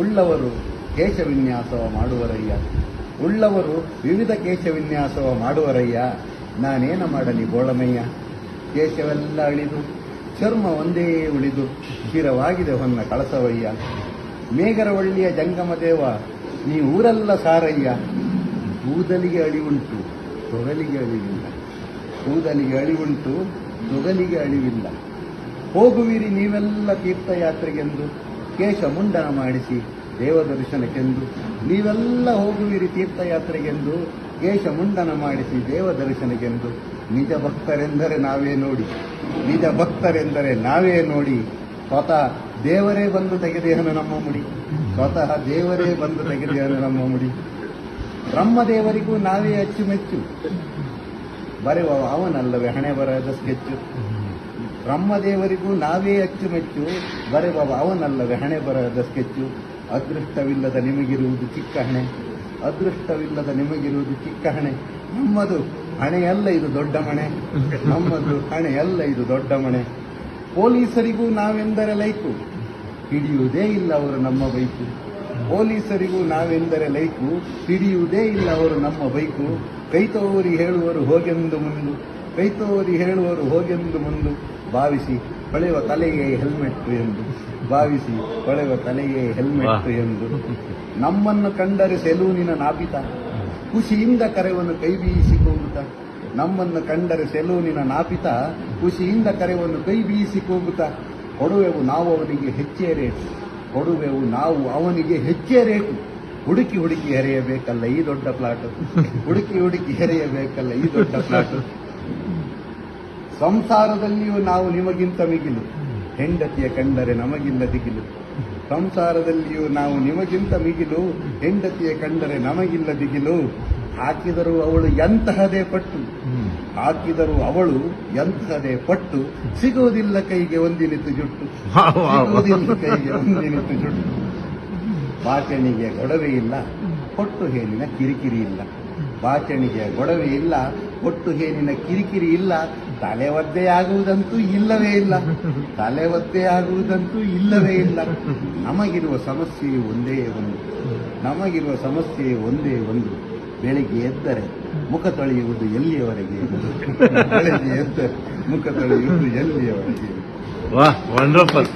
ಉಳ್ಳವರು ಕೇಶ ವಿನ್ಯಾಸವ ಮಾಡುವರಯ್ಯ, ಉಳ್ಳವರು ವಿವಿಧ ಕೇಶ ವಿನ್ಯಾಸವ ಮಾಡುವರಯ್ಯ. ನಾನೇನ ಮಾಡಲಿ ಬೋಳಮಯ್ಯ, ಕೇಶವೆಲ್ಲ ಅಳಿದು ಚರ್ಮ ಒಂದೇ ಉಳಿದು ಸ್ಥಿರವಾಗಿದೆ ಹೊನ್ನ ಕಳಸವಯ್ಯ. ಮೇಗರವಳ್ಳಿಯ ಜಂಗಮದೇವ ನೀ ಊರೆಲ್ಲ ಸಾರಯ್ಯ, ಕೂದಲಿಗೆ ಅಳಿವುಂಟು ತೊಗಲಿಗೆ ಅಳಿವಿಲ್ಲ, ಕೂದಲಿಗೆ ಅಳಿವುಂಟು ತೊಗಲಿಗೆ ಅಳಿವಿಲ್ಲ. ಹೋಗುವಿರಿ ನೀವೆಲ್ಲ ತೀರ್ಥಯಾತ್ರೆಗೆಂದು ಕೇಶ ಮುಂಡನ ಮಾಡಿಸಿ ದೇವದರ್ಶನಕ್ಕೆಂದು, ನೀವೆಲ್ಲ ಹೋಗುವಿರಿ ತೀರ್ಥಯಾತ್ರೆಗೆಂದು ಕೇಶ ಮುಂಡನ ಮಾಡಿಸಿ ದೇವದರ್ಶನಕ್ಕೆಂದು. ನಿಜ ಭಕ್ತರೆಂದರೆ ನಾವೇ ನೋಡಿ, ನಿಜ ಭಕ್ತರೆಂದರೆ ನಾವೇ ನೋಡಿ. ಸ್ವತಃ ದೇವರೇ ಬಂದು ತೆಗೆದೇಹನು ನಮ್ಮ ಮುಡಿ, ಸ್ವತಃ ದೇವರೇ ಬಂದು ತೆಗೆದೇಹನು ನಮ್ಮ ಮುಡಿ. ಬ್ರಹ್ಮದೇವರಿಗೂ ನಾವೇ ಅಚ್ಚುಮೆಚ್ಚು, ಬರೆಯುವ ಅವನಲ್ಲವೇ ಹಣೆ ಬರದ ಸ್ಕೆಚ್ಚು. ಬ್ರಹ್ಮದೇವರಿಗೂ ನಾವೇ ಅಚ್ಚುಮೆಚ್ಚು, ಬರೆಯುವ ಅವನಲ್ಲವೇ ಹಣೆ ಬರದ ಸ್ಕೆಚ್ಚು. ಅದೃಷ್ಟವಿಲ್ಲದ ನಿಮಗಿರುವುದು ಚಿಕ್ಕ ಹಣೆ, ಅದೃಷ್ಟವಿಲ್ಲದ ನಿಮಗಿರುವುದು ಚಿಕ್ಕ ಹಣೆ. ನಮ್ಮದು ಹಣೆಯಲ್ಲ ಇದು ದೊಡ್ಡ ಮಣೆ, ನಮ್ಮದು ಹಣೆಯಲ್ಲ ಇದು ದೊಡ್ಡ ಮಣೆ. ಪೊಲೀಸರಿಗೂ ನಾವೆಂದರೆ ಲೈಕು, ಹಿಡಿಯುವುದೇ ಇಲ್ಲ ಅವರು ನಮ್ಮ ಬೈಕು. ಪೊಲೀಸರಿಗೂ ನಾವೆಂದರೆ ಲೈಕು, ಹಿಡಿಯುವುದೇ ಇಲ್ಲ ಅವರು ನಮ್ಮ ಬೈಕು. ಕೈತೋರಿ ಹೇಳುವರು ಹೋಗೆಂದು ಮುಂದು, ಕೈತೋರಿ ಹೇಳುವರು ಹೋಗೆಂದು ಮುಂದು. ಭಾವಿಸಿ ಹೊಳೆಯುವ ತಲೆಗೆ ಹೆಲ್ಮೆಟ್ ಎಂದು, ಭಾವಿಸಿ ಹೊಳೆಯುವ ತಲೆಗೆ ಹೆಲ್ಮೆಟ್ ಎಂದು. ನಮ್ಮನ್ನು ಕಂಡರೆ ಸೆಲೂನಿನ ನಾಪಿತ, ಖುಷಿಯಿಂದ ಕರೆವನ್ನು ಕೈ ಬೀಸಿ ಕೂಗುತ್ತ. ನಮ್ಮನ್ನು ಕಂಡರೆ ಸೆಲೂನಿನ ನಾಪಿತ, ಖುಷಿಯಿಂದ ಕರೆವನ್ನು ಕೈ ಬೀಸಿ ಕೂಗುತ್ತ. ಕೊಡುವೆವು ನಾವು ಅವನಿಗೆ ಹೆಚ್ಚೇ ರೇಟು, ಕೊಡುವೆವು ನಾವು ಅವನಿಗೆ ಹೆಚ್ಚೇ ರೇಟು. ಹುಡುಕಿ ಹುಡುಕಿ ಹೆರೆಯಬೇಕಲ್ಲ ಈ ದೊಡ್ಡ ಪ್ಲಾಟು, ಹುಡುಕಿ ಹುಡುಕಿ ಹೆರೆಯಬೇಕಲ್ಲ ಈ ದೊಡ್ಡ ಪ್ಲಾಟು. ಸಂಸಾರದಲ್ಲಿಯೂ ನಾವು ನಿಮಗಿಂತ ಮಿಗಿಲು, ಹೆಂಡತಿಯ ಕಂಡರೆ ನಮಗಿಲ್ಲ ದಿಗಿಲು. ಸಂಸಾರದಲ್ಲಿಯೂ ನಾವು ನಿಮಗಿಂತ ಮಿಗಿಲು, ಹೆಂಡತಿಯ ಕಂಡರೆ ನಮಗಿಲ್ಲ ದಿಗಿಲು. ಹಾಕಿದರೂ ಅವಳು ಎಂತಹದೇ ಪಟ್ಟು, ಹಾಕಿದರೂ ಅವಳು ಎಂತಹದೇ ಪಟ್ಟು. ಸಿಗುವುದಿಲ್ಲ ಕೈಗೆ ಒಂದಿನಿತು ಜುಟ್ಟು, ಸಿಗುವುದಿಲ್ಲ ಕೈಗೆ ಒಂದಿನಿತು ಜುಟ್ಟು. ಬಾಚಣಿಗೆ ಗೊಡವೆ ಇಲ್ಲ, ಹೊಟ್ಟು ಹೇನಿನ ಕಿರಿಕಿರಿ ಇಲ್ಲ. ಬಾಚಣಿಗೆ ಗೊಡವೆ ಇಲ್ಲ, ಹೊಟ್ಟು ಹೇನಿನ ಕಿರಿಕಿರಿ ಇಲ್ಲ. ತಲೆ ಒದ್ದೆಯಾಗುವುದಂತೂ ಇಲ್ಲವೇ ಇಲ್ಲ, ತಲೆ ಒದ್ದೆಯಾಗುವುದಂತೂ ಇಲ್ಲವೇ ಇಲ್ಲ. ನಮಗಿರುವ ಸಮಸ್ಯೆ ಒಂದೇ ಒಂದು, ನಮಗಿರುವ ಸಮಸ್ಯೆ ಒಂದೇ ಒಂದು. ಬೆಳಿಗ್ಗೆ ಎದ್ದರೆ ಮುಖ ತೊಳೆಯುವುದು ಎಲ್ಲಿಯವರೆಗೆ, ಬೆಳಿಗ್ಗೆ ಎದ್ದರೆ ಮುಖ ತೊಳೆಯುವುದು ಎಲ್ಲಿಯವರೆಗೆ. ವಾಹ್, ವಂಡರ್ಫುಲ್.